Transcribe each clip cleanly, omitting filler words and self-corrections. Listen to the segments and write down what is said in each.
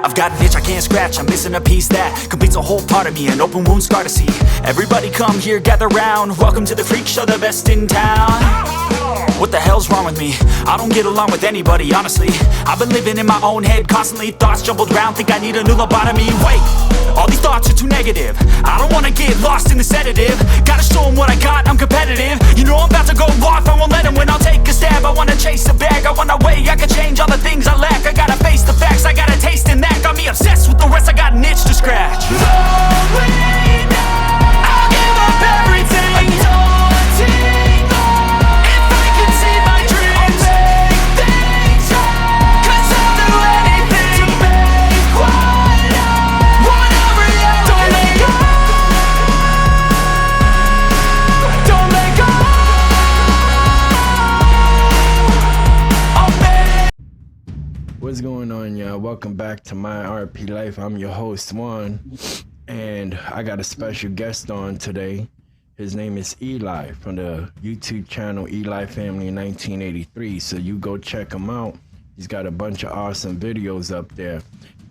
I've got an itch I can't scratch, I'm missing a piece that completes a whole part of me, an open wound scar to see. Everybody come here, gather round, welcome to the freak show, the best in town. What the hell's wrong with me? I don't get along with anybody, honestly. I've been living in my own head constantly, thoughts jumbled round, think I need a new lobotomy. Wait, all these thoughts are too negative, I don't wanna get lost in the sedative. Gotta show them what I got, I'm competitive. You know I'm about to go off, I won't let them win, I'll take a stab. I wanna chase a bag, I wanna weigh, I can change all the things I lack. I gotta face the facts, I got a taste in that. Got me obsessed with the rest, I got an itch to scratch. Lonely now, I'll give up everything. Daunting all, if I can see my dreams, I'll make things right. 'Cause I'll do anything to make what a reality. Don't let go, don't let go. What's going on, y'all? Welcome back to My RP Life. I'm your host, Juan, and I got a special guest on today. His name is Eli from the YouTube channel Eli Family 1983. So you go check him out. He's got a bunch of awesome videos up there.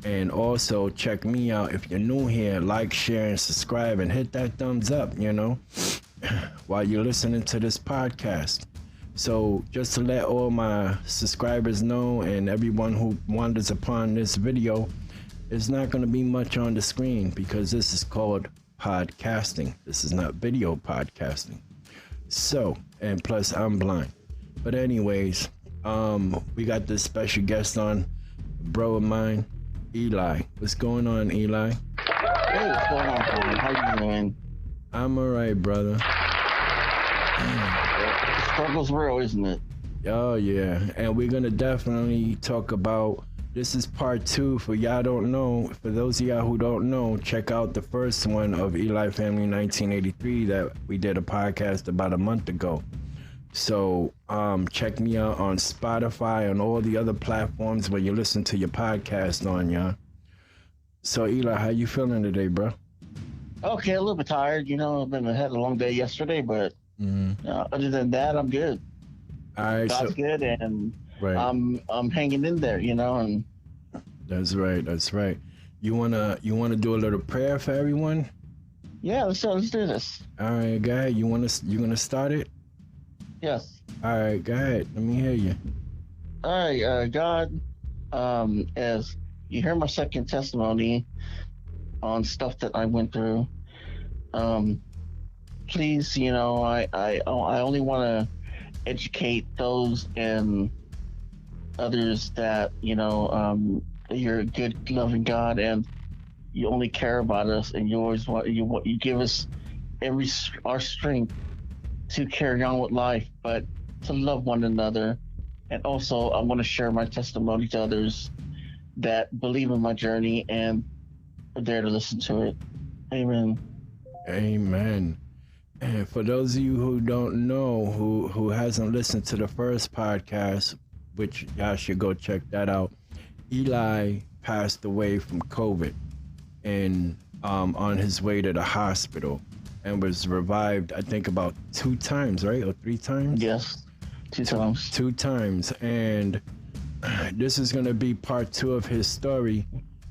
And also check me out. If you're new here, like, share, and subscribe, and hit that thumbs up, while you're listening to this podcast. So just to let all my subscribers know and everyone who wanders upon this video, it's not going to be much on the screen because this is called podcasting. This is not video podcasting. So, and plus I'm blind. But anyways, we got this special guest on, bro of mine, Eli. What's going on, Eli? Hey, what's going on, Juan? How you doing? I'm alright, brother. The struggle's real, isn't it? Oh yeah, and we're gonna definitely talk about, this is part 2 for y'all don't know. For those of y'all who don't know, check out the first one of Eli Family 1983 that we did a podcast about a month ago. So check me out on Spotify and all the other platforms where you listen to your podcast on, y'all. So Eli, how you feeling today, bro? Okay, a little bit tired. I had a long day yesterday, but other than that, I'm good. All right, God's good, and right. I'm hanging in there, and That's right. You wanna do a little prayer for everyone? yeah, let's do this. All right, go ahead. You gonna start it? Yes. All right, go ahead. Let me hear you. All right, God, as you hear my second testimony on stuff that I went through, please, I only want to educate those and others that you're a good, loving God, and you only care about us, and you always you give us our strength to carry on with life, but to love one another. And also, I want to share my testimony to others that believe in my journey and are there to listen to it. Amen. Amen. And for those of you who don't know, who hasn't listened to the first podcast, which y'all should go check that out, Eli passed away from COVID and on his way to the hospital, and was revived, I think, about 2 times, right? Or 3 times? Yes, 2 times. 2 times. And this is going to be part 2 of his story.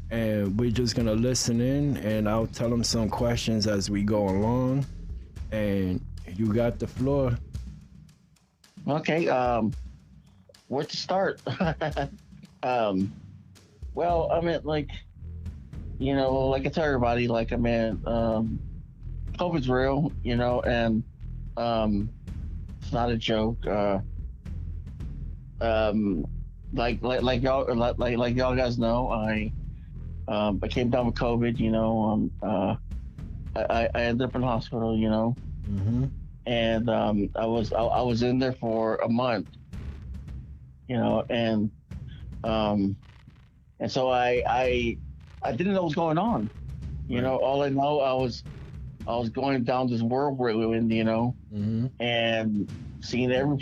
And we're just going to listen in, and I'll tell him some questions as we go along. And you got the floor. Okay, where to start? Well, I mean, like I tell everybody, COVID's real, and it's not a joke. Like y'all guys know, I came down with COVID. I ended up in the hospital, Mm-hmm. and I was in there for a month, and so I didn't know what was going on. Right. All I know, I was going down this whirlwind, Mm-hmm. and seeing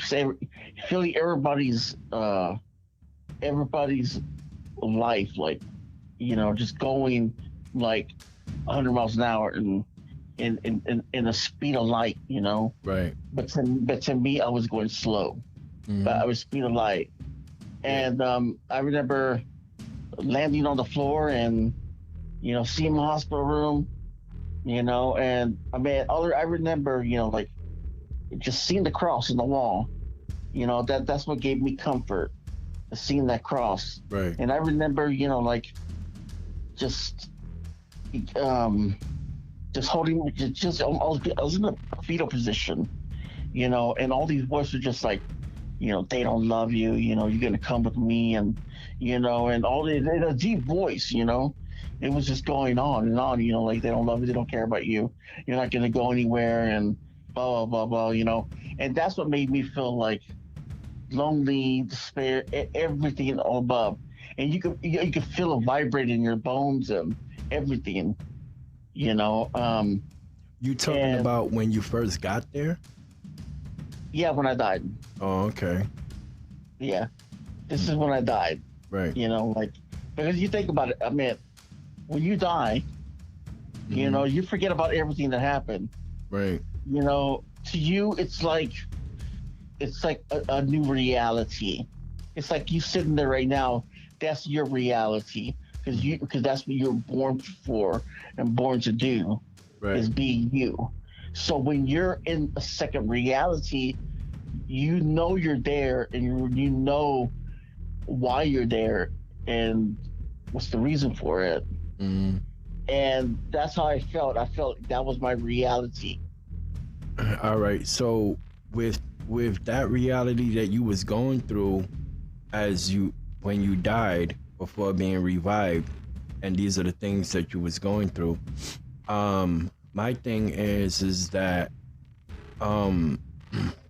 feeling everybody's life, just going like 100 miles an hour and in the speed of light, Right. But to me, I was going slow, Mm-hmm. but I was speed of light. And I remember landing on the floor and seeing the hospital room, and I mean, I remember, like just seeing the cross in the wall, that's what gave me comfort, seeing that cross. Right. And I remember, like just holding, just I was in a fetal position, and all these voices were just like, they don't love you, you're gonna come with me, and and all the deep voice, it was just going on and on, like they don't love you, they don't care about you, you're not gonna go anywhere, and blah blah blah blah, and that's what made me feel like lonely, despair, everything all above, and you could feel it vibrate in your bones and everything, You talking about when you first got there? Yeah, when I died. Oh, okay. Yeah, this is when I died. Right. Like, because you think about it, I mean, when you die, you forget about everything that happened. Right. To you, it's like a new reality. It's like you sitting there right now. That's your reality, because that's what you're born for and born to do, Right. is being you. So when you're in a second reality, you're there, and you know why you're there and what's the reason for it. Mm-hmm. And that's how I felt. I felt that was my reality. All right. So with that reality that you was going through when you died before being revived, and these are the things that you was going through, my thing is that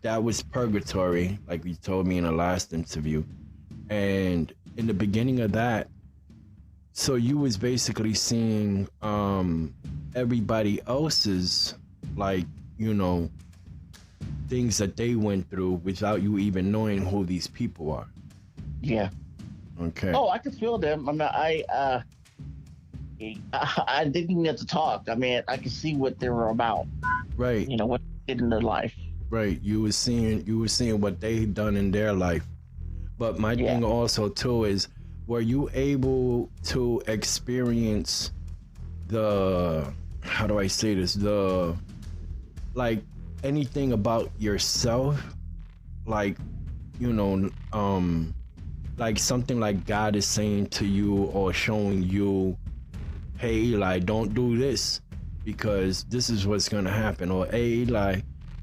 that was purgatory, like you told me in the last interview. And in the beginning of that, so you was basically seeing everybody else's, like, things that they went through without you even knowing who these people are. Yeah. Okay. Oh, I could feel them. I mean, I didn't even have to talk. I mean, I could see what they were about. Right. What they did in their life. Right. You were seeing what they done in their life. But my thing also too is, were you able to experience how do I say this? Like anything about yourself, like, like something like God is saying to you or showing you, hey Eli, don't do this because this is what's gonna happen, or hey Eli,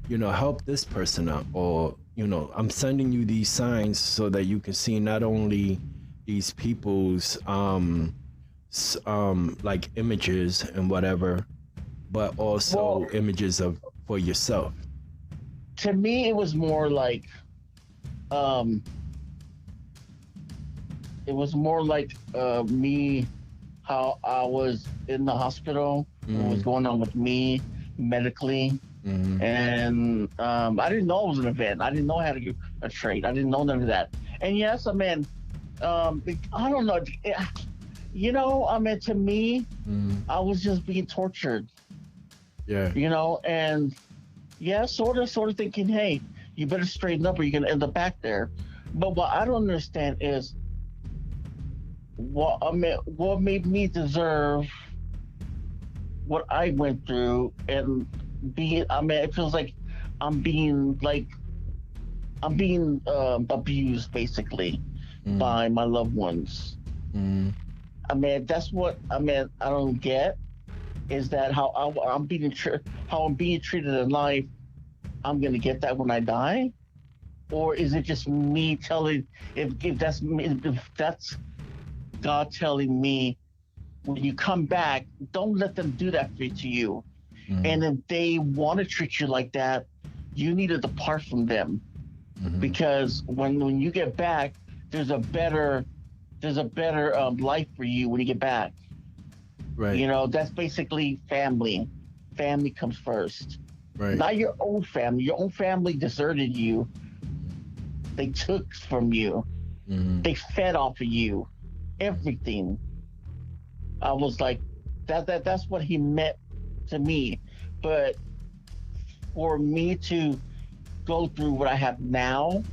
help this person out, or I'm sending you these signs so that you can see not only these people's like images and whatever, but also images for yourself. To me, it was more like me, how I was in the hospital, what was going on with me medically. Mm-hmm. And I didn't know it was an event. I didn't know how to do a trade. I didn't know none of that. And yes, I mean, I don't know. I mean, to me, I was just being tortured. Yeah. And yeah, sort of thinking, hey, you better straighten up or you're gonna end up back there. But what I don't understand is what made me deserve what I went through and it feels like I'm being abused basically by my loved ones. Mm-hmm. I mean, that's what I don't get, is that how I'm being treated in life, I'm gonna get that when I die, or is it just me telling? If that's God telling me, when you come back, don't let them do that to you. Mm-hmm. And if they want to treat you like that, you need to depart from them, because when you get back, there's a better life for you when you get back. Right. That's basically family. Family comes first. Right. Not your own family. Your own family deserted you. They took from you. Mm-hmm. They fed off of you. Everything. I was like, that's what he meant to me. But for me to go through what I have now,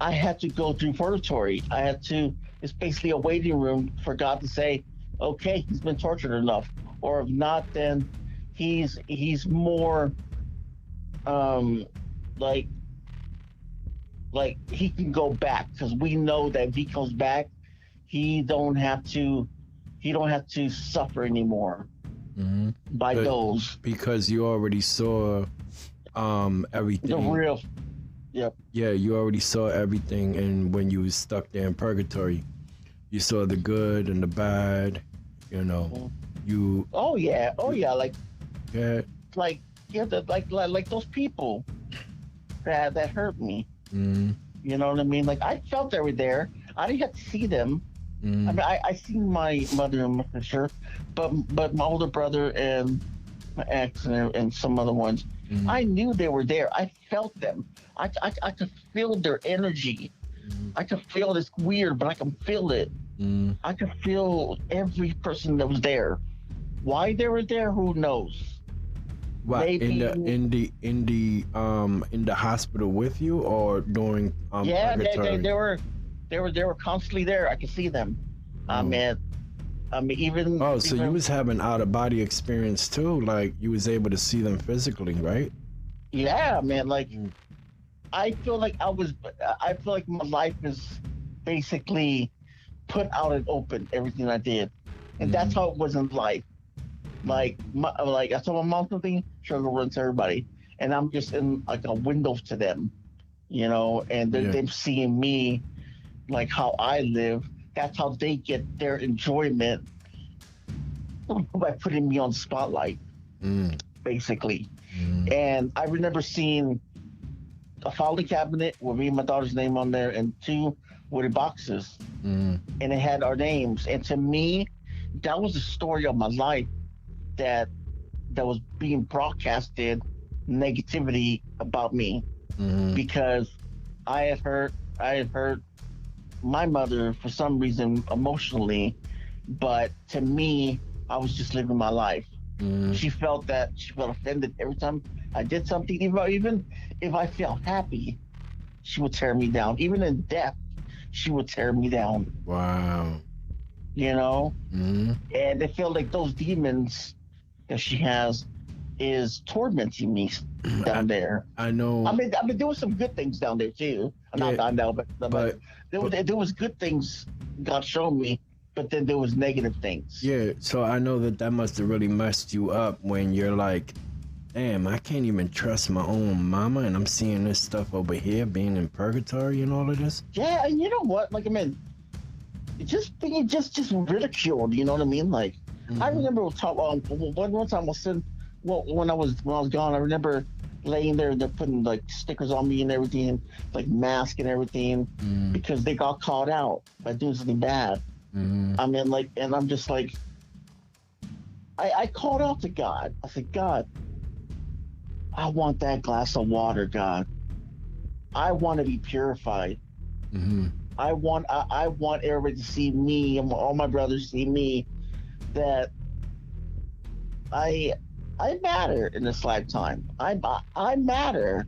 I had to go through purgatory. I had to it's basically a waiting room for God to say, okay, he's been tortured enough, or if not, then he's more um like he can go back, because we know that if he comes back, he don't have to suffer anymore Mm-hmm. by those Because you already saw the everything. real. Yep. Yeah, you already saw everything, and when you was stuck there in purgatory, you saw the good and the bad. You know, you Oh yeah. yeah. Like yeah, like those people that hurt me. Mm, You know what I mean? Like, I felt they were there. I didn't have to see them. I mm, mean, I seen my mother and my sister, but my older brother and my ex and some other ones, mm, I knew they were there. I felt them. I could feel their energy. I could feel it's weird, but I can feel it. mm. I could feel every person that was there. Why they were there, who knows? What Maybe. in the hospital with you or during Yeah, purgatory? they were constantly there. I could see them. I Oh. mean, even. Oh, so you even- was having out of body experience too? Like you was able to see them physically, right? Yeah, man. Like, Mm. I feel like I feel like my life is basically put out and open, everything I did, and that's how it was in life. Like, I told my mom something, she'll go run to everybody, and I'm just in like a window to them, and Yeah. they're seeing me, like how I live. That's how they get their enjoyment by putting me on spotlight, Mm, basically. mm, And I remember seeing a filing cabinet with me and my daughter's name on there, and 2 wooded boxes, mm, and it had our names. And to me, that was the story of my life that was being broadcasted negativity about me, mm, because I had hurt my mother for some reason emotionally, but to me, I was just living my life. mm. She felt offended every time I did something. Even if I felt happy, she would tear me down. Even in death, she would tear me down. Wow. Mm, And I feel like those demons that she has is tormenting me down there. I know. I mean, there was some good things down there too. Not Yeah, down now, but but there was good things God showed me, but then there was negative things. yeah, so I know that must have really messed you up when you're like, damn, I can't even trust my own mama, and I'm seeing this stuff over here being in purgatory and all of this. Yeah, and you know what? Like, I mean, just being just ridiculed. You know what I mean? Like, I Mhm. remember one time I was sitting. Well, when I was gone, I remember laying there. They're putting like stickers on me and everything, like mask and everything, Mm, because they got caught out by doing something bad. mm, I mean, like, and I'm just like, I called out to God. I said, God, I want that glass of water, God. I want to be purified. mhm, I want everybody to see me, and all my brothers to see me, that I matter in this lifetime. I matter.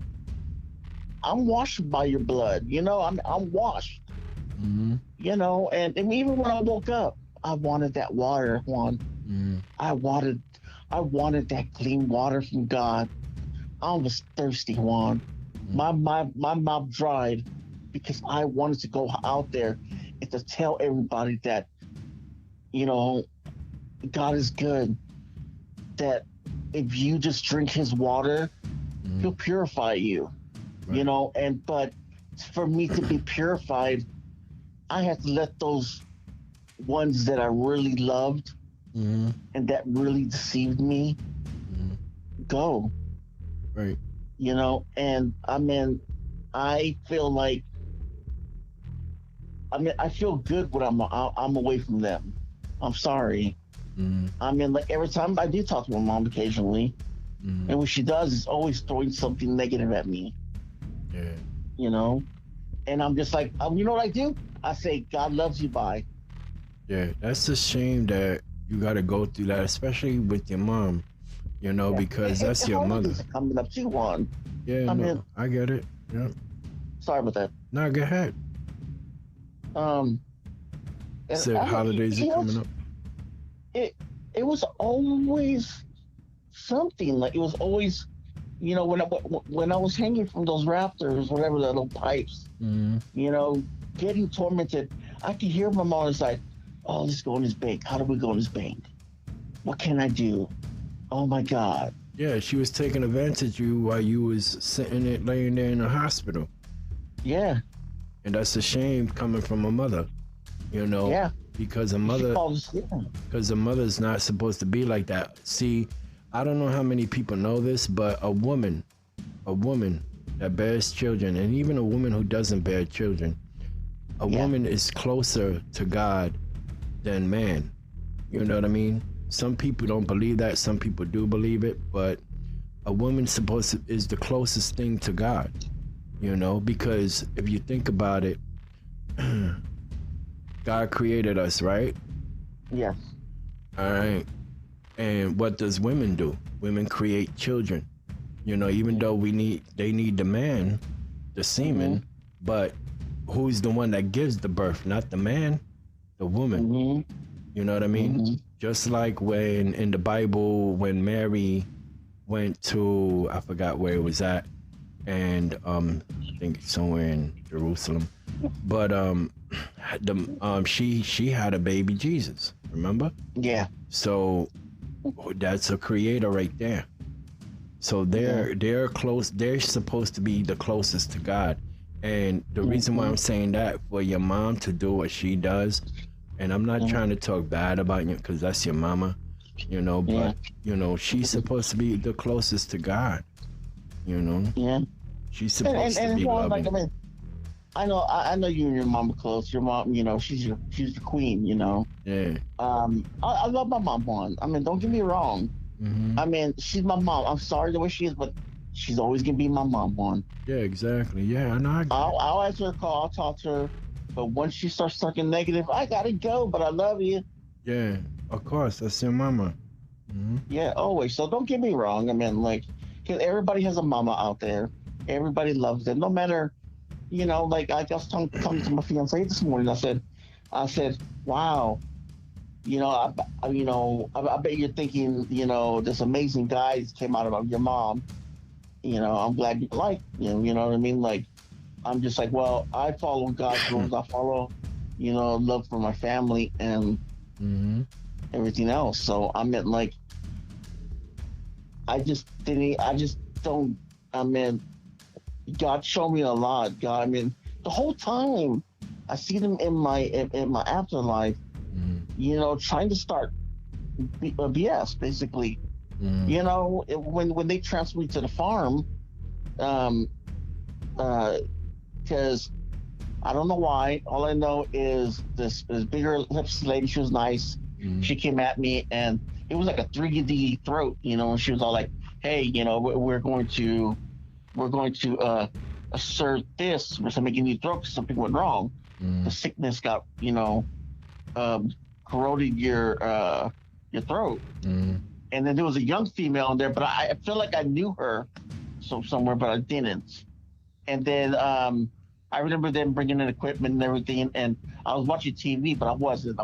I'm washed by your blood. I'm washed. mhm, And even when I woke up, I wanted that water, Juan. mhm. I wanted that clean water from God. I was thirsty, Juan. My mouth dried because I wanted to go out there and to tell everybody that, God is good. That if you just drink his water, he'll purify you. Right. But for me to be purified, I had to let those ones that I really loved Mhm, and that really deceived me mhm. go. Right. And I mean, I feel like, I feel good when I'm away from them. I'm sorry. Mhm, I mean, like, every time I do talk to my mom occasionally, mhm. and what she does is always throwing something negative at me, Yeah. And I'm just like, you know what I do? I say, God loves you, bye. Yeah, that's a shame that you got to go through that, especially with your mom, Yeah. because And- that's and your mother. holidays are coming up too, Juan. Yeah, I no, mean- I get it. Yeah. Sorry about that. No, go ahead. Um, And So holidays are coming up. It was always something. Like it was always, when I was hanging from those rafters, whatever the little pipes, getting tormented. I could hear my mom was like, "Oh, let's go in this bank. How do we go in this bank? What can I do? Oh my God." Yeah, she was taking advantage of you while you was laying there in the hospital. Yeah. And that's a shame coming from a mother, Yeah. because Because a mother's not supposed to be like that. See, I don't know how many people know this, but a woman that bears children, and even a woman who doesn't bear children, a woman is closer to God than man. You know what I mean? Some people don't believe that. Some people do believe it, but a woman is the closest thing to God. Because if you think about it, God created us, right? Yes. All right. And what does women do? Women create children. Even though they need the man, the semen, but who's the one that gives the birth? Not the man, the woman. You know what I mean? Just like when in the Bible, when Mary went to, I forgot where it was at, and I think it's somewhere in Jerusalem, but she had a baby Jesus, remember? Yeah. So that's a creator right there. So they're close. They're supposed to be the closest to God. And the reason why I'm saying that, for your mom to do what she does, and I'm not trying to talk bad about you because that's your mama, but she's supposed to be the closest to God. Yeah. She's supposed to be loving. Like, I know you and your mom are close. Your mom, she's the queen. Yeah. I love my mom, Juan. Don't get me wrong. She's my mom. I'm sorry the way she is, but she's always gonna be my mom, Juan. Yeah, exactly. Yeah, I know. I'll answer her call. I'll talk to her. But once she starts talking negative, I gotta go. But I love you. Yeah, of course. That's your mama. Yeah, always. So don't get me wrong. Because everybody has a mama out there. Everybody loves them. No matter, like I was talking to my fiance this morning. I said, wow. I bet you're thinking, this amazing guy came out of your mom. I'm glad you like him. You know what I mean? Like, I'm just like, well, I follow God's rules. I follow, love for my family and everything else. So God showed me a lot. The whole time I see them in my afterlife, trying to start BS basically. When they transferred me to the farm, because I don't know why. All I know is this bigger lips lady. She was nice. She came at me, and it was like a 3D throat, and she was all like, "Hey, we're going to assert this. We're making you throat because something went wrong. The sickness got corroded your throat." And then there was a young female in there, but I feel like I knew her somewhere, but I didn't. And then I remember them bringing in equipment and everything, and I was watching TV, but I wasn't.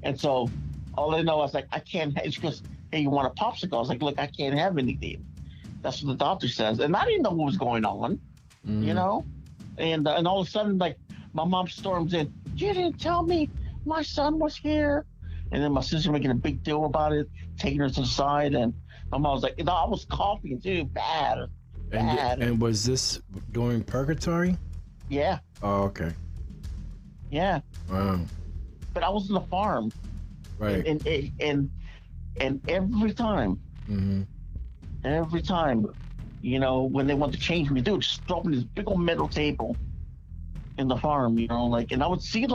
And so all I know, I was like, I can't. She goes, "Hey, you want a popsicle?" I was like, "Look, I can't have anything." That's what the doctor says, and I didn't know what was going on, And all of a sudden, like, my mom storms in. "You didn't tell me my son was here." And then my sister making a big deal about it, taking her to the side, and my mom was like, I was coughing too, bad. And was this during purgatory? Yeah. Oh, okay. Yeah. Wow. But I was in the farm. Right. And every time, when they want to change me, dude, just throw me this big old metal table in the farm, and I would see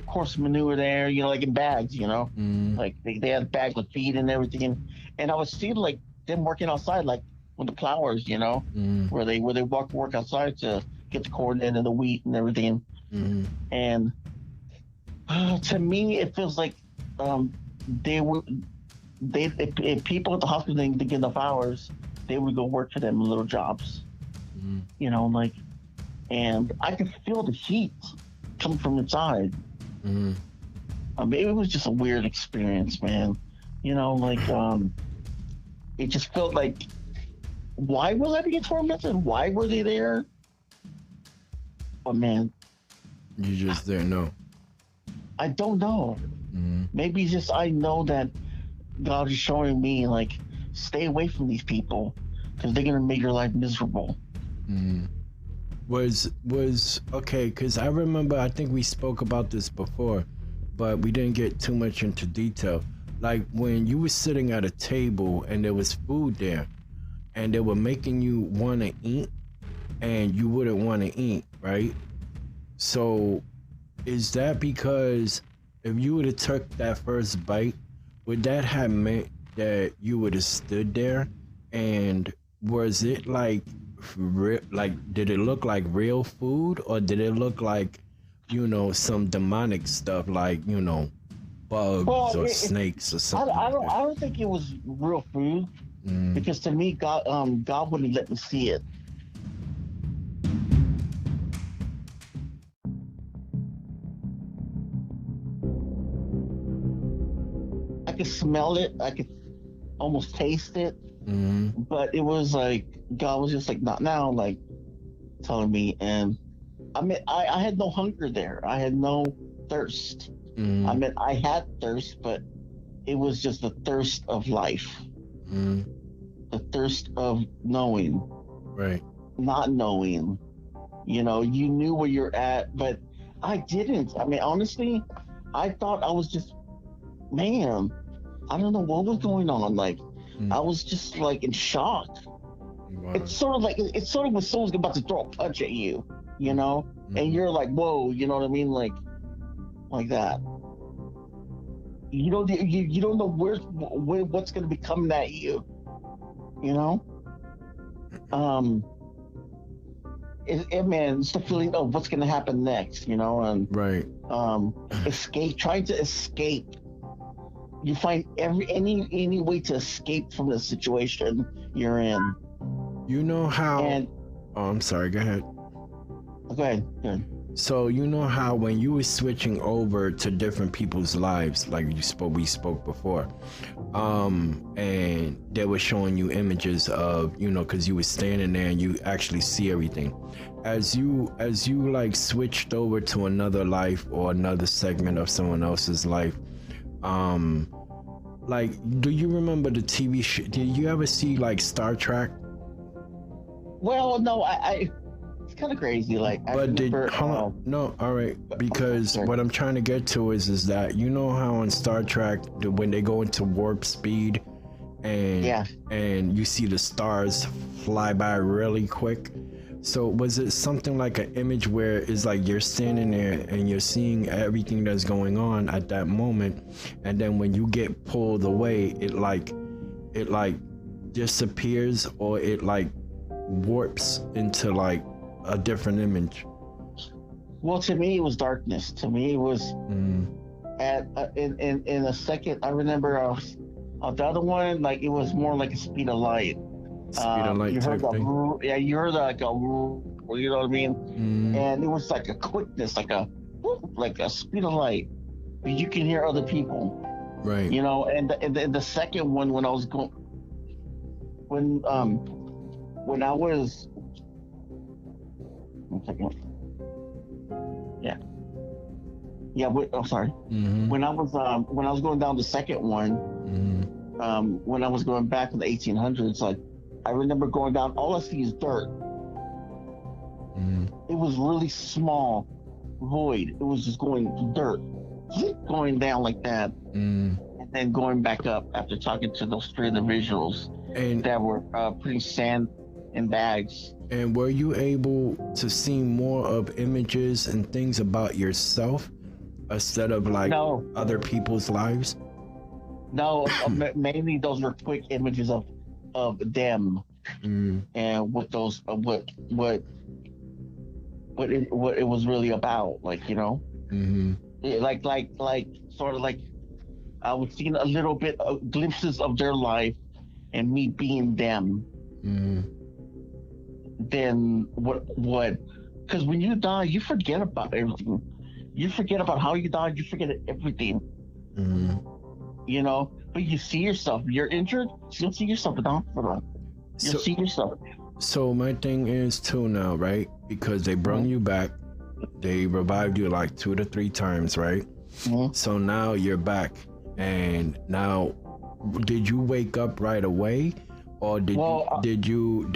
horse manure there, like in bags, like they had bags with feed and everything, and I would see like them working outside, like with the plowers, where they work outside to get the corn in and the wheat and everything, and to me it feels like if people at the hospital didn't get enough hours, they would go work for them little jobs, and I could feel the heat coming from inside. Mm-hmm. I mean, it was just a weird experience, man. You know, like it just felt like, why was I being tormented? Why were they there? But man, You just didn't know. I don't know. Mm-hmm. Maybe it's just I know that God is showing me, like, stay away from these people because they're gonna make your life miserable. Mm-hmm. Was okay, because I remember, I think we spoke about this before, but we didn't get too much into detail. Like when you were sitting at a table and there was food there and they were making you want to eat and you wouldn't want to eat, right? So is that because if you would have took that first bite, would that have meant that you would have stood there? And was it like did it look like real food, or did it look like, you know, some demonic stuff, like, you know, bugs or snakes or something? I don't think it was real food, because to me, God wouldn't let me see it. I could smell it. I could almost taste it. Mm-hmm. But it was like God was just like, not now, like telling me. And I mean, I had no hunger there. I had no thirst. Mm-hmm. I mean, I had thirst, but it was just the thirst of life, the thirst of knowing, Right. not knowing. You know, you knew where you're at, but I didn't. I mean, honestly, I thought I was just, man, I don't know what was going on. Like, I was just like in shock. Wow. It's sort of when someone's about to throw a punch at you, you know, and you're like, whoa, you know what I mean, like that. You don't know what's going to be coming at you, you know. Man, it's the feeling of what's going to happen next, you know, and Right. trying to escape. You find any way to escape from the situation you're in. You know how? And Oh, I'm sorry. Go ahead. go ahead. So you know how when you were switching over to different people's lives, like we spoke before, and they were showing you images of, you know, because you were standing there and you actually see everything. As you like switched over to another life or another segment of someone else's life, like, do you remember the TV show? Did you ever see like Star Trek? Well, no, I it's kind of crazy. Like, I But remember, no, all right, because what I'm trying to get to is that, you know how on Star Trek when they go into warp speed and you see the stars fly by really quick. So was it something like an image where it's like you're standing there and you're seeing everything that's going on at that moment, and then when you get pulled away, it like disappears, or it like warps into like a different image? well, to me, it was darkness. To me, it was in a second. I remember the other one, like, it was more like a speed of light. Speed of light You heard type thing. you heard like a, you know what I mean? And it was like a quickness, like a speed of light. But you can hear other people, Right. you know. And the second one, when I was going, when I was, one second. Yeah. I'm sorry. Mm-hmm. When I was going down the second one, when I was going back to the 1800s, like, I remember going down, all I see is dirt. It was really small, void. It was just going dirt, going down like that, and then going back up after talking to those three individuals that were putting sand in bags. And were you able to see more of images and things about yourself instead of like No. other people's lives? No, mainly those were quick images of them, and what those what it was really about, like, you know. Like sort of like I was seeing a little bit of glimpses of their life and me being them. Then what because when you die, you forget about everything. You forget about how you died. You forget everything. Mm-hmm. You know, but you see yourself. You're injured. You'll see yourself in the hospital. You'll see yourself. So my thing is too now, right? Because they brought you back, they revived you like 2 to 3 times, right? Mm-hmm. So now you're back, and now, did you wake up right away, or did you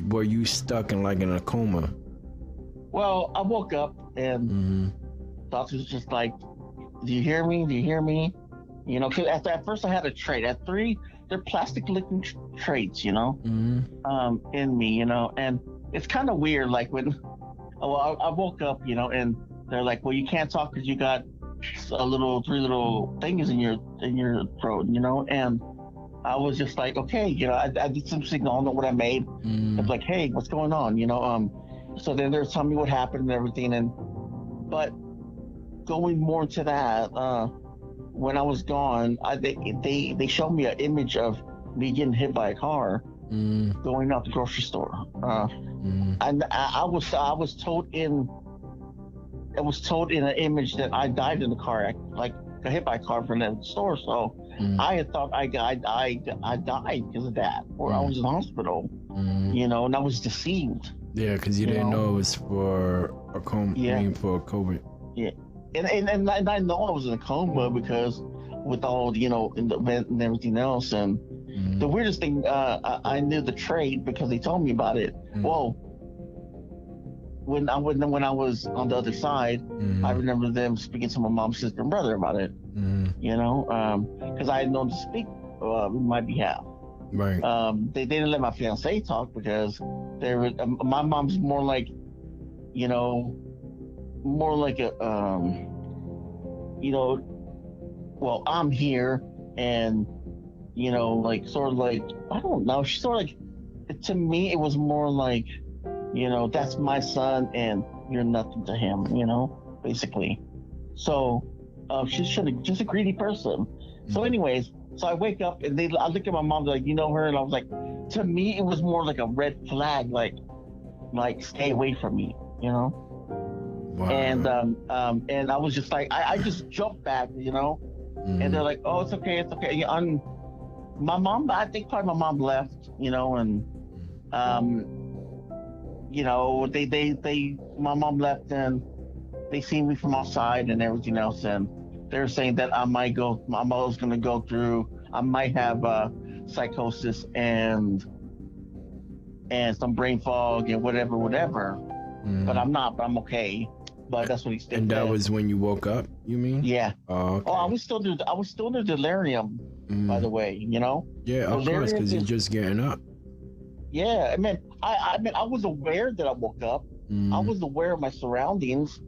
were you stuck in like in a coma? Well, I woke up and doctor's just like, "Do you hear me? Do you hear me?" You know, because at first I had a trait. At 3, they're plastic-looking traits, you know, in me, you know, and it's kind of weird. Like when, I woke up, you know, and they're like, "Well, you can't talk because you got 3 little things in your throat," you know, and I was just like, okay, you know, I did some signal, I don't know what I made. I was like, hey, what's going on, you know? So then they're telling me what happened and everything, but going more into that, when I was gone, they showed me an image of me getting hit by a car going out the grocery store, and I was told in an image that I died in the car, like got hit by a car from that store. So I had thought I died because of that, or I was in the hospital, you know, and I was deceived. Yeah, because you didn't know it was for a coma. Yeah. I mean, for COVID. Yeah, and I know I was in a coma because with all, you know, in the vent and everything else. And the weirdest thing, I knew the trait because they told me about it. Well, when I was on the other side, I remember them speaking to my mom, sister, and brother about it. You know, because I had known to speak on my behalf. Right. They didn't let my fiance talk because they were. My mom's more like, you know, more like a, you know, well, I'm here, and you know, like sort of like, I don't know. She's sort of like, to me, it was more like, you know, that's my son, and you're nothing to him. You know, basically. So she's just a greedy person. So, anyways. So I wake up and I look at my mom, like, you know her? And I was like, to me, it was more like a red flag, like stay away from me, you know? Wow. And I was just like, I just jumped back, you know? And they're like, oh, it's okay. My mom, I think probably my mom left, you know, and, you know, my mom left and they seen me from outside and everything else. And they're saying that I might have psychosis and some brain fog and whatever. But I'm not. But I'm okay. But that's what he said. And that was when you woke up, you mean? Yeah. Oh, okay. Oh, I was still in the delirium, by the way. You know. Yeah, of course, because you're just getting up. Yeah, I mean, I was aware that I woke up. I was aware of my surroundings.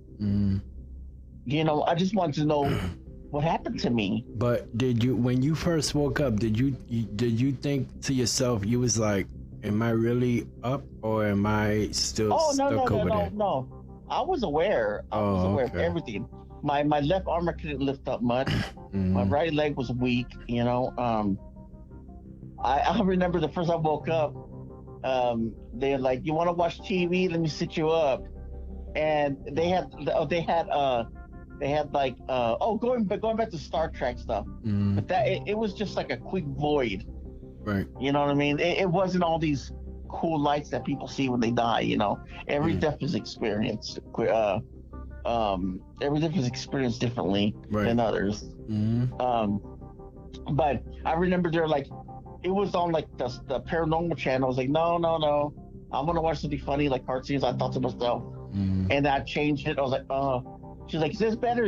You know, I just wanted to know what happened to me. But when you first woke up, did you think to yourself, you was like, am I really up, or am I still stuck over there? No. I was aware. I was aware of everything. My left arm I couldn't lift up much. My right leg was weak, you know. I remember the first I woke up, they're like, you want to watch TV? Let me sit you up. And they had like going back to Star Trek stuff, but that it was just like a quick void, right? You know what I mean? It wasn't all these cool lights that people see when they die. You know, every death is experienced. Every death is experienced differently than others. But I remember they're like, it was on like the paranormal channel. I was like, no, I want to watch something funny like cartoons. I thought to myself. And I changed it. I was like, she's like, is this better? I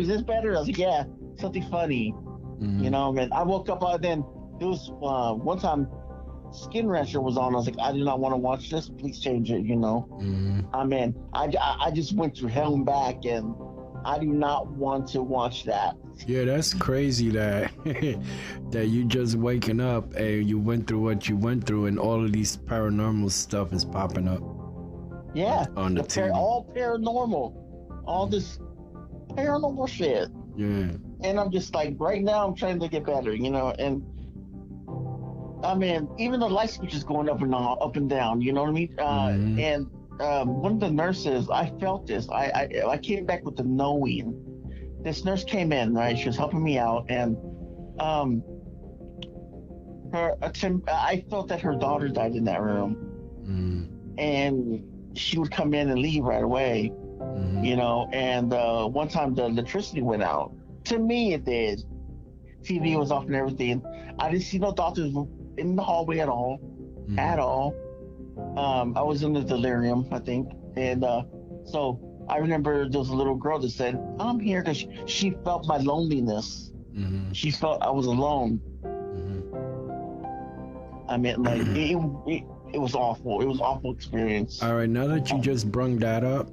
was like, yeah, something funny. You know, and I woke up, then there was one time Skin Rancher was on. I was like, I do not want to watch this. Please change it, you know. I mean, I just went through hell and back, and I do not want to watch that. Yeah, that's crazy that that you just waking up and you went through what you went through, and all of these paranormal stuff is popping up. Yeah, on the TV. All paranormal, all this paranormal shit. Yeah. And I'm just like, right now I'm trying to get better, you know. And I mean, even the light switch is going up and down, you know what I mean? And one of the nurses, I felt this. I came back with the knowing. This nurse came in, right? She was helping me out, and I felt that her daughter died in that room, and she would come in and leave right away, you know. And one time the electricity went out. To me, it did. TV was off and everything. I didn't see no doctors in the hallway at all, at all. I was in the delirium, I think, and so I remember there was a little girl that said, "I'm here," because she felt my loneliness. She felt I was alone. I mean, like it was awful. It was an awful experience. All right, now that you just brung that up,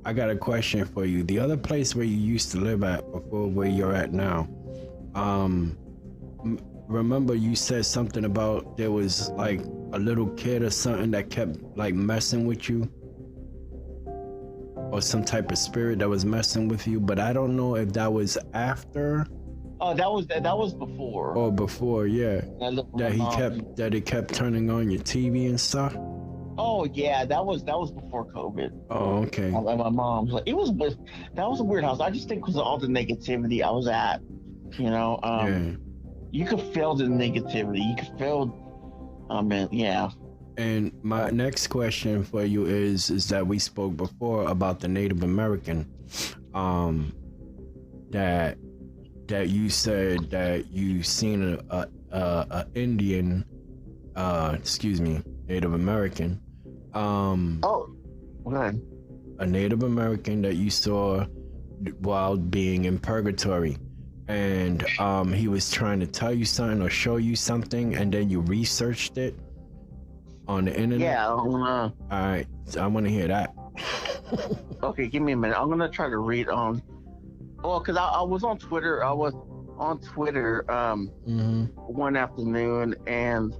I got a question for you. The other place where you used to live at before where you're at now, remember you said something about there was like a little kid or something that kept like messing with you, or some type of spirit that was messing with you, but I don't know if that was after. Oh, that was before. Or before, yeah. That it kept turning on your TV and stuff. Oh yeah, that was before COVID. Oh, okay. Like my mom's, like, that was a weird house. I just think because of all the negativity I was at, you know. You could feel the negativity. You could feel, yeah. And my next question for you is that we spoke before about the Native American, that you said that you seen a Indian, Native American, okay. A Native American that you saw while being in purgatory, and he was trying to tell you something or show you something, and then you researched it on the internet. Yeah. All right, so I want to hear that. Okay, give me a minute. I'm gonna try to read on. Well, because I was on Twitter. One afternoon, and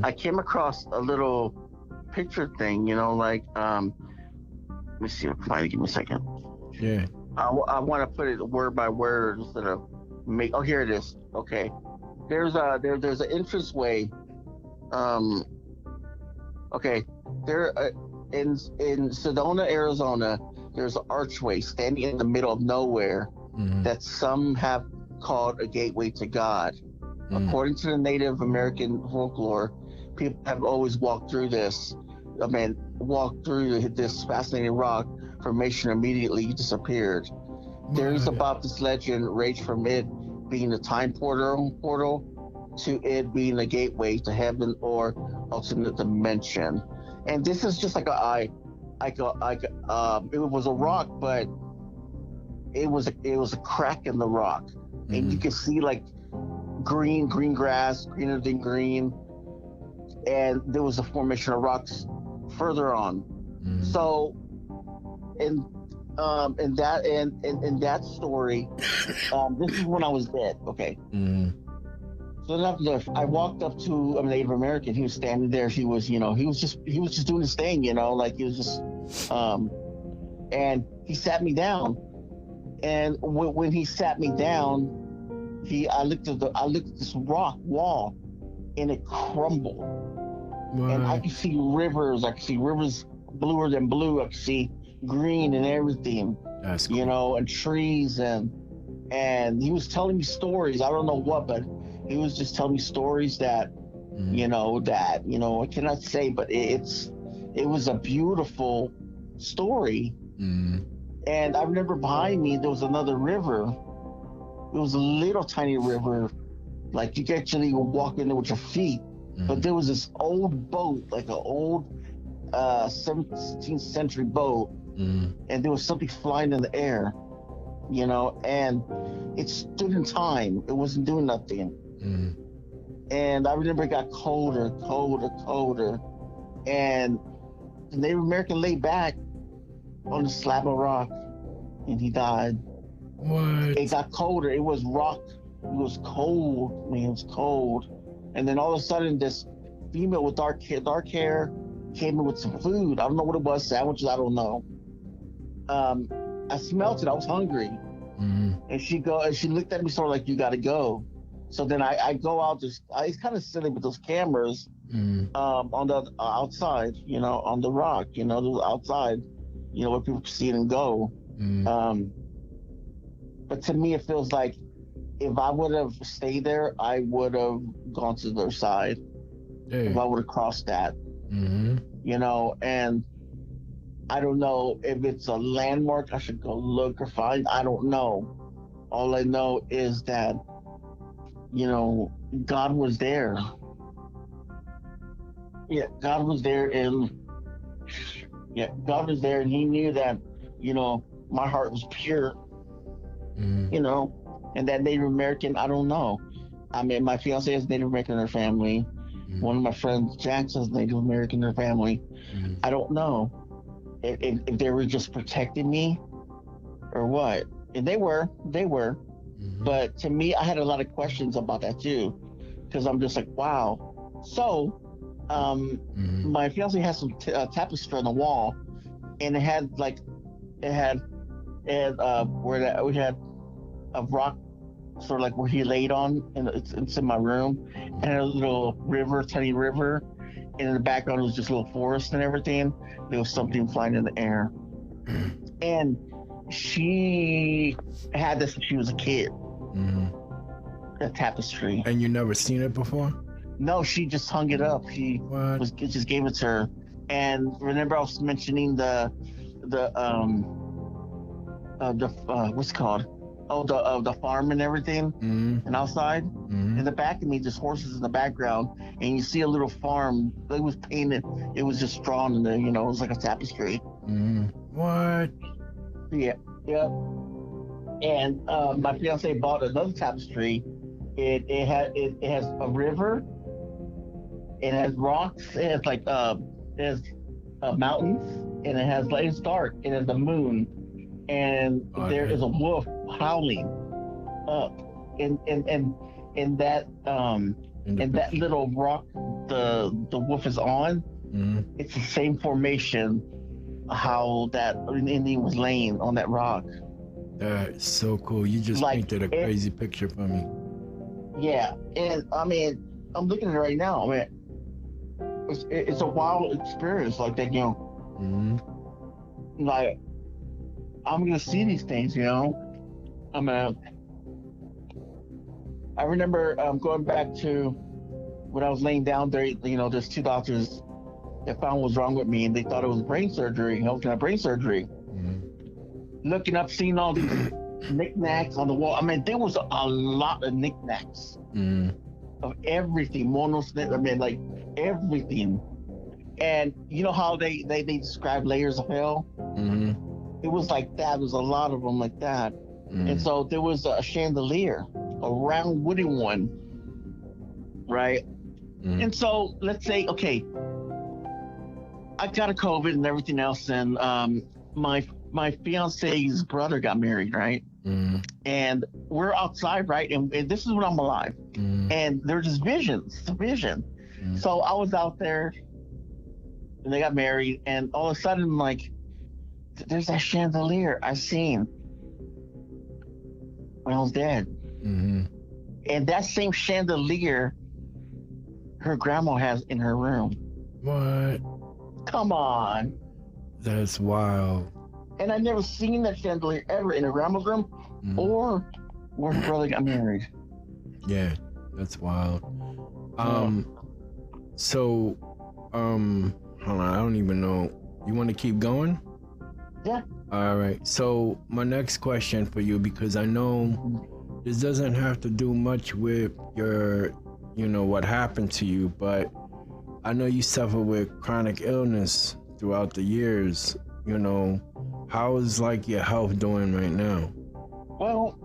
I came across a little picture thing, you know, like let me see if I can find it. Give me a second. Yeah. I want to put it word by word instead of make. Oh, here it is. Okay. There's an entranceway. Okay. There in Sedona, Arizona, there's an archway standing in the middle of nowhere that some have called a gateway to God. According to the Native American folklore, people have always walked through this. Walked through this fascinating rock formation, immediately disappeared. Theories about this legend range from it being a time portal to it being a gateway to heaven or alternate dimension. And this is just like it was a rock, but it was a crack in the rock, and you could see like green grass, greener than green, and there was a formation of rocks further on. So, in that story, this is when I was dead. Okay. So I walked up to a Native American. He was standing there. He was just doing his thing, you know, like he was just, and he sat me down. And when he sat me down, I looked at this rock wall, and it crumbled. And I could see rivers. I could see rivers bluer than blue. I could see green and everything. That's cool. You know, and trees, and he was telling me stories. I don't know what, but he was just telling me stories that I cannot say, but it was a beautiful story. And I remember behind me there was another river. It was a little tiny river, like you could actually walk in there with your feet. But there was this old boat, like an old 17th century boat, and there was something flying in the air, you know, and it stood in time. It wasn't doing nothing. And I remember it got colder, and the Native American lay back on a slab of rock, and he died. What? It got colder. It was rock. It was cold. Man, it was cold. And then all of a sudden, this female with dark hair came in with some food. I don't know what it was, sandwiches, I don't know. I smelled it. I was hungry. And she looked at me sort of like, you got to go. So then I go out. It's kind of silly with those cameras. on the outside, on the rock, the outside, where people see it and go. But to me, it feels like if I would have stayed there, I would have gone to the other side. Hey. If I would have crossed that, and I don't know if it's a landmark I should go look or find. I don't know. All I know is that, God was there. Yeah, God was there, and He knew that, my heart was pure, and that Native American, I don't know. I mean, my fiance is Native American in her family. One of my friends, Jackson's Native American in her family. I don't know if they were just protecting me or what. And they were. But to me, I had a lot of questions about that too, because I'm just like, wow. So, my fiance has some tapestry on the wall, and it had where that we had a rock, sort of like where he laid on, and it's in my room, and a little river, tiny river, and in the background was just a little forest and everything. There was something flying in the air, and she had this when she was a kid. That tapestry. And you never seen it before? No, she just hung it up. She just gave it to her. And remember, I was mentioning the what's it called? Oh, the farm and everything, and outside. In the back of me, just horses in the background, and you see a little farm. It was painted. It was just drawn in there. It was like a tapestry. What? Yeah. And my fiance bought another tapestry. It has a river. It has rocks. It has mountains, and it has it's dark. It has the moon, and there is a wolf howling up. And that that little rock the wolf is on. It's the same formation how that Indian was laying on that rock. That's so cool. You just painted a crazy picture for me. Yeah, and I mean, I'm looking at it right now. I mean, it's a wild experience like that, Like, I'm gonna see these things, I remember going back to when I was laying down there. There's two doctors that found what was wrong with me, and they thought it was brain surgery. I was gonna have brain surgery. Looking up, seeing all these knickknacks on the wall. I mean, there was a lot of knickknacks of everything. Like everything. And you know how they describe layers of hell? It was like that. There was a lot of them like that. And so there was a chandelier, a round wooden one, right? And so let's say, okay, I got a COVID and everything else, and my fiance's brother got married, right? And we're outside, right? And this is when I'm alive. And there's just vision. So I was out there, and they got married, and all of a sudden, like, there's that chandelier I seen when I was dead. And that same chandelier her grandma has in her room. What? Come on. That's wild. And I never seen that chandelier ever in her grandma's room or where her brother got married. Yeah, that's wild. So, hold on, I don't even know. You want to keep going? Yeah. All right. So my next question for you, because I know this doesn't have to do much with your, what happened to you, but I know you suffer with chronic illness throughout the years. How is like your health doing right now? Well,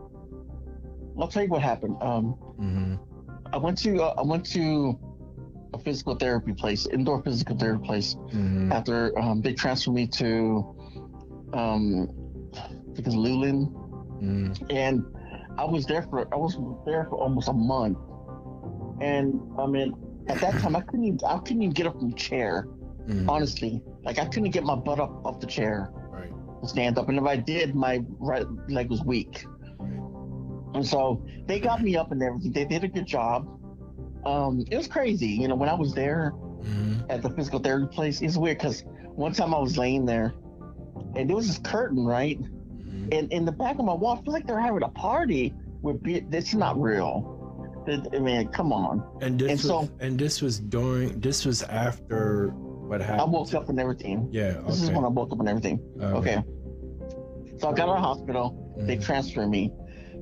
I'll tell you what happened. I went to a physical therapy place, indoor physical therapy place, after they transferred me to I think it's Luling, and I was there for almost a month. And I mean, at that time I couldn't even get up from the chair. Honestly, like I couldn't get my butt up off the chair to stand up, and if I did, my right leg was weak. And so they got me up and everything. They did a good job. it was crazy. You know, when I was there at the physical therapy place, it's weird because one time I was laying there, and there was this curtain, right? And in the back of my wall, I feel like they're having a party with beer. This is not real. I mean, come on. And this And was, so- and this was after what happened. I woke up and everything. Yeah. This is Okay. when I woke up and everything. Okay. So I got out of the hospital. They transferred me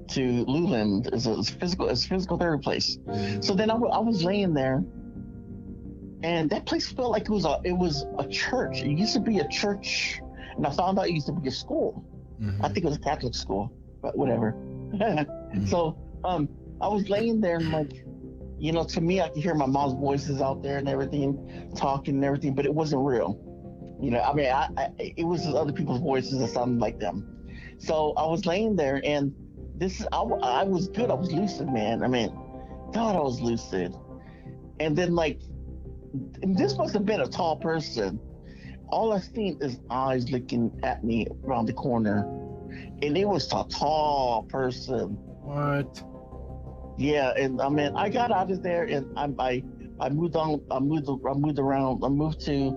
to Luland. It's a physical therapy place. So then I was laying there, and that place felt like it was a church. It used to be a church, and I found out it used to be a school. I think it was a Catholic school, but whatever. So I was laying there and like, you know, to me I could hear my mom's voices out there and everything, talking and everything, but it wasn't real. You know, I mean, it was just other people's voices that sounded like them. So I was laying there, and I was good. I was lucid, man. I mean, God, I was lucid. And then and this must have been a tall person. All I seen is eyes looking at me around the corner, and it was a tall person. What? Yeah, and I mean, I got out of there, and I moved on. I moved around. I moved to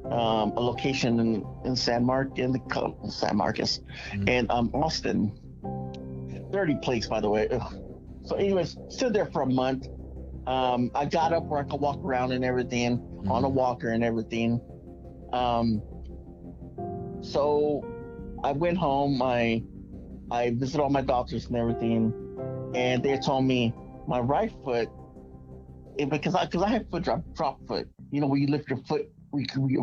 a location in San Marcos, and Austin. Dirty place, by the way. Ugh. So, anyways, stood there for a month. I got up where I could walk around and everything on a walker and everything. So I went home. I visited all my doctors and everything, and they told me my right foot, because I have drop foot. You know, where you lift your foot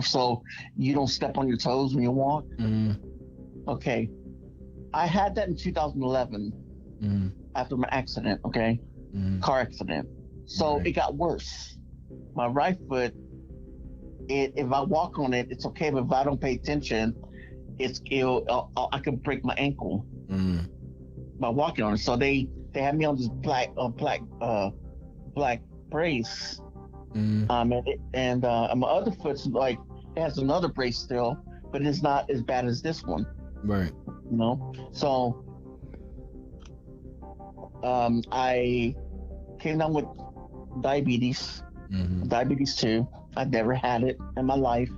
so you don't step on your toes when you walk. Okay, I had that in 2011 after my accident. Okay, car accident. So it got worse. My right foot, if I walk on it, it's okay, but if I don't pay attention, I could break my ankle by walking on it. So they had me on this black brace, and my other foot's like, it has another brace still, but it's not as bad as this one. Right. You know, so I came down with diabetes, diabetes 2. I'd never had it in my life.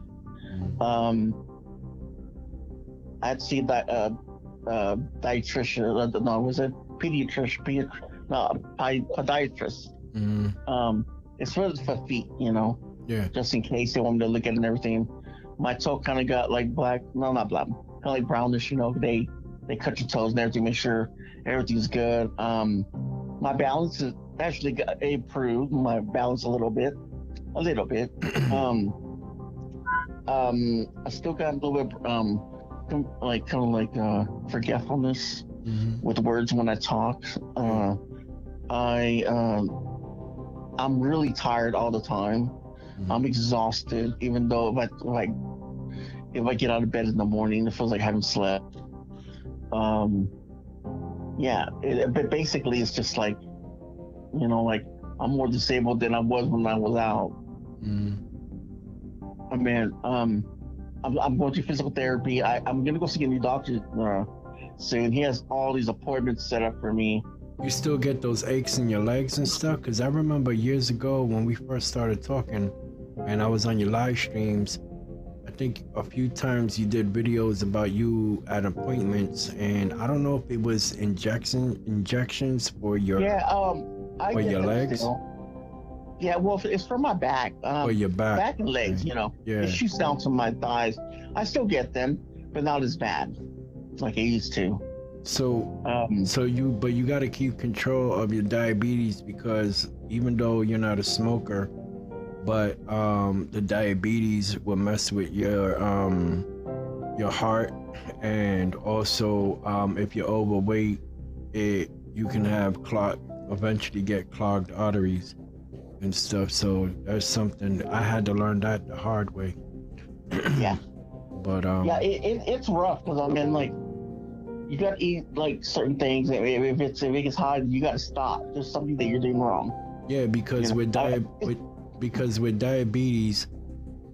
I'd seen that dietitian. No, was it pediatrician? Podiatrist. It's for feet, you know. Yeah. Just in case they want me to look at it and everything. My toe kind of got like black. No, not black. Kind of like brownish. You know, they cut your toes and everything, make sure everything's good. My balance is actually got improved. My balance a little bit. I still got a little bit forgetfulness with words when I talk. I'm really tired all the time. I'm exhausted, even though if I get out of bed in the morning, it feels like I haven't slept. But basically it's just like, you know, like I'm more disabled than I was when I was out. I mean, I'm going to physical therapy. I'm gonna go see a new doctor soon. He has all these appointments set up for me. You still get those aches in your legs and stuff? Because I remember years ago when we first started talking, and I was on your live streams, I think a few times you did videos about you at appointments, and I don't know if it was injections for your I for get your them legs. still. Yeah, well, it's for my back. For your back. And legs. You know, Yeah. it shoots down to my thighs. I still get them, but not as bad like I used to. So you got to keep control of your diabetes, because even though you're not a smoker, but the diabetes will mess with your heart, and also if you're overweight, you can have eventually get clogged arteries and stuff. So that's something I had to learn that the hard way. Yeah. But it's rough, because I mean, like, you gotta eat like certain things. If it gets high, you gotta stop. There's something that you're doing wrong. yeah, because with diabetes,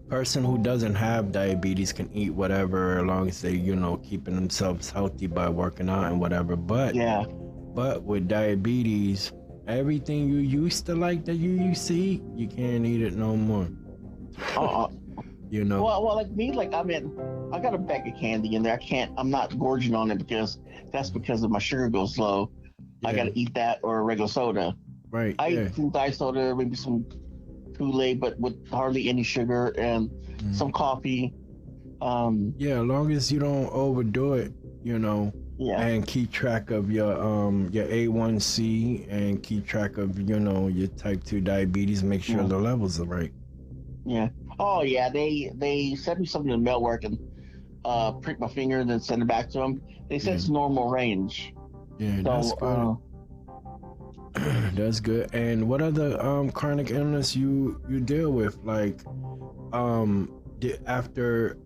person who doesn't have diabetes can eat whatever, as long as they, you know, keeping themselves healthy by working out and whatever. But with diabetes, everything you used to like that you used to eat, you can't eat it no more. Uh, You know. well, like me, like I mean, I got a bag of candy in there. I'm not gorging on it because that's because of my sugar goes low. I Yeah. gotta eat that or a regular soda. Right. I Yeah. eat some diet soda, maybe some Kool-Aid, but with hardly any sugar and some coffee. Yeah. As long as you don't overdo it, you know, Yeah, and keep track of your A1C and keep track of your type 2 diabetes. Make sure Yeah. the levels are right. yeah. Oh yeah, they sent me something in the mail where I can prick my finger and then send it back to them. They said it's normal range. Yeah, that's So good. That's good. And what other chronic illness you deal with? Like after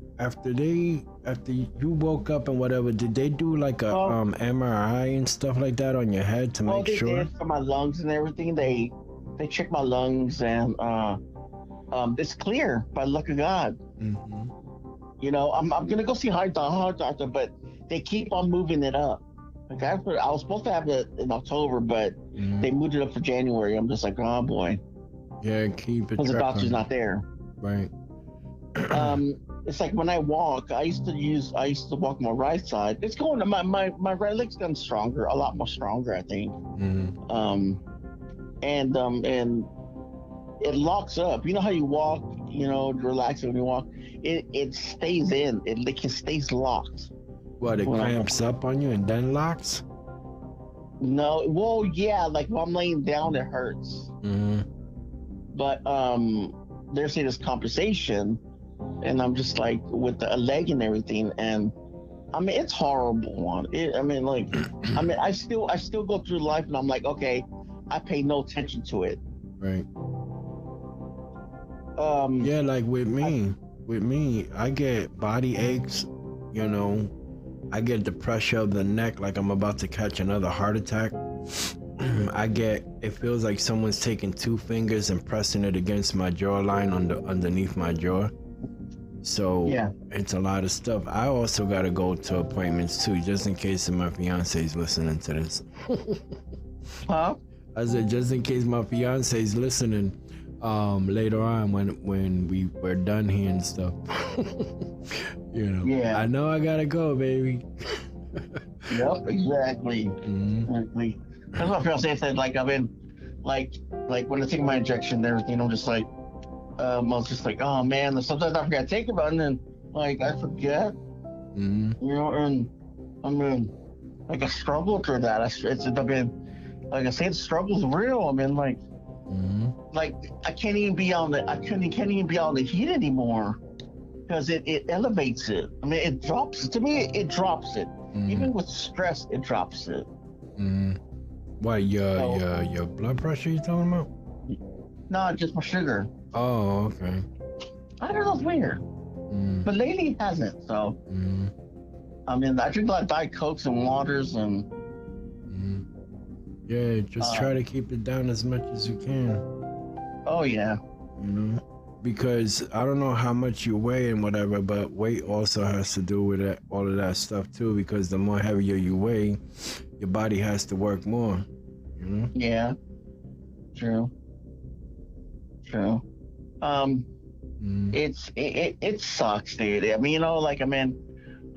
you woke up and whatever, did they do like a MRI and stuff like that on your head to well, make they sure? did for my lungs and everything. They checked my lungs and it's clear by the luck of God. Mm-hmm. You know, I'm gonna go see heart doctor, but they keep on moving it up. Like I was supposed to have it in October, but they moved it up for January. I'm just like, oh boy, Yeah, keep it. because the doctor's not there. Right. It's like when I walk, I used to walk my right side. It's going to my right leg's gotten stronger, a lot more stronger, I think. Mm-hmm. And it locks up. You know how you walk, relax when you walk. It stays in. It stays locked. What, it Well, clamps up on you and then locks? No, well, yeah, like when I'm laying down, it hurts. Mm-hmm. But they're saying it's compensation, and I'm just like with the leg and everything, and I mean it's horrible. I still go through life, and I'm like, okay, I pay no attention to it. Right. Yeah, like with me, I get body aches, I get the pressure of the neck like I'm about to catch another heart attack. It feels like someone's taking two fingers and pressing it against my jawline underneath my jaw. So Yeah. it's a lot of stuff. I also got to go to appointments too, just in case my fiance's listening to this. Huh? I said, just in case my fiance's listening later on when we're done here and stuff. Yeah. I know I gotta go, baby. Yep, exactly. Mhm. Exactly. That's what fiance said. Like I've been, like when I take my injection and everything, I'm just like, I was just like, oh man. Sometimes I forget to take it, and then like I forget, Mhm. and I mean, like I struggle through that. I've been, like I say, the struggle's real. I mean, like I can't even be on the, can't even be on the heat anymore because it elevates it. I mean, it drops to me. It drops it. Even with stress, it drops it. Mhm. What, your blood pressure you talking about? No, just my sugar. Oh, okay. I don't know, it's weird. But lately it hasn't. So, I mean, I drink a lot of Diet Cokes and waters and. Yeah, just try to keep it down as much as you can. Oh yeah. Because I don't know how much you weigh and whatever, but weight also has to do with it, all of that stuff too. Because the more heavier you weigh, your body has to work more. Yeah. True. It sucks, dude. I mean,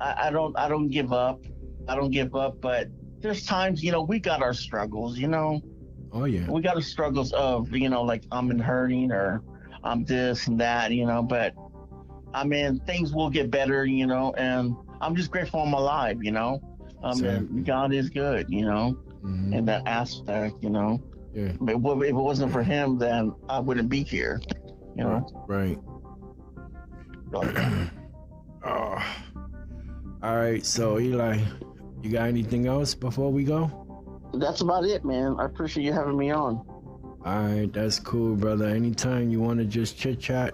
I don't give up. But there's times, we got our struggles, Oh yeah. we got our struggles of, like I'm in hurting or I'm this and that, but I mean, things will get better, and I'm just grateful I'm alive, Exactly. God is good, in that aspect, Yeah. But if it wasn't for him, then I wouldn't be here, Right. Oh. All right. So Eli, you got anything else before we go? That's about it, man. I appreciate you having me on. All right, that's cool, brother. Anytime you want to just chit chat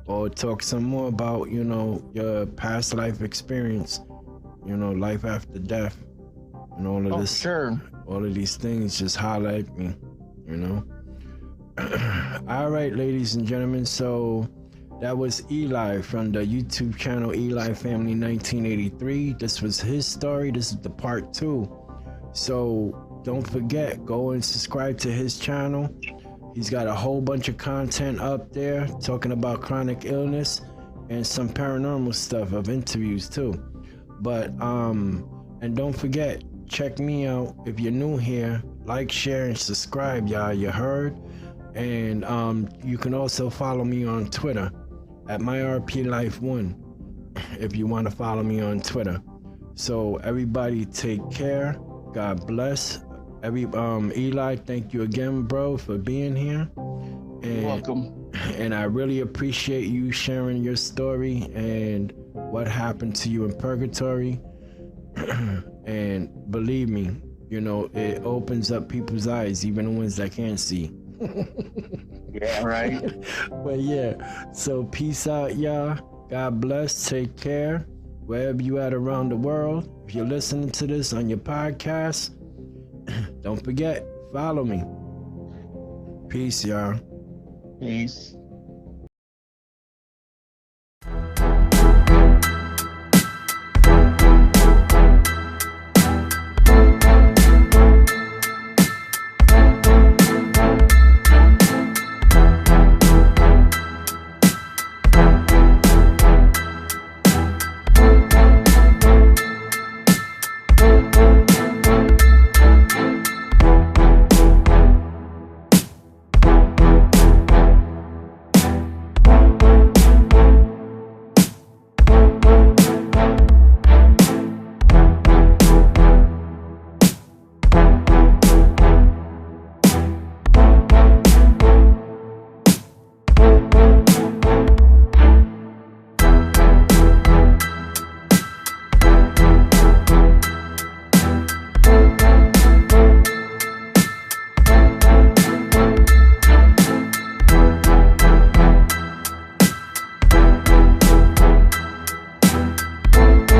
or talk some more about, your past life experience, life after death, and all of this, Sure. all of these things, just holler at me, All right, ladies and gentlemen. So that was Eli from the YouTube channel Eli Family 1983. This was his story. This is the part 2. So don't forget, go and subscribe to his channel. He's got a whole bunch of content up there talking about chronic illness and some paranormal stuff of interviews too. But and don't forget, check me out if you're new here. Like, share, and subscribe, y'all. You heard? And you can also follow me on Twitter at MyRPLife1 if you want to follow me on Twitter. So everybody take care. God bless. Eli, thank you again, bro, for being here. And, You're welcome. And I really appreciate you sharing your story and what happened to you in purgatory. And believe me, you know, it opens up people's eyes, even the ones that can't see. Yeah, right. But yeah, so peace out, y'all. God bless. Take care wherever you at around the world. If you're listening to this on your podcast, don't forget, follow me. Peace, y'all. Peace.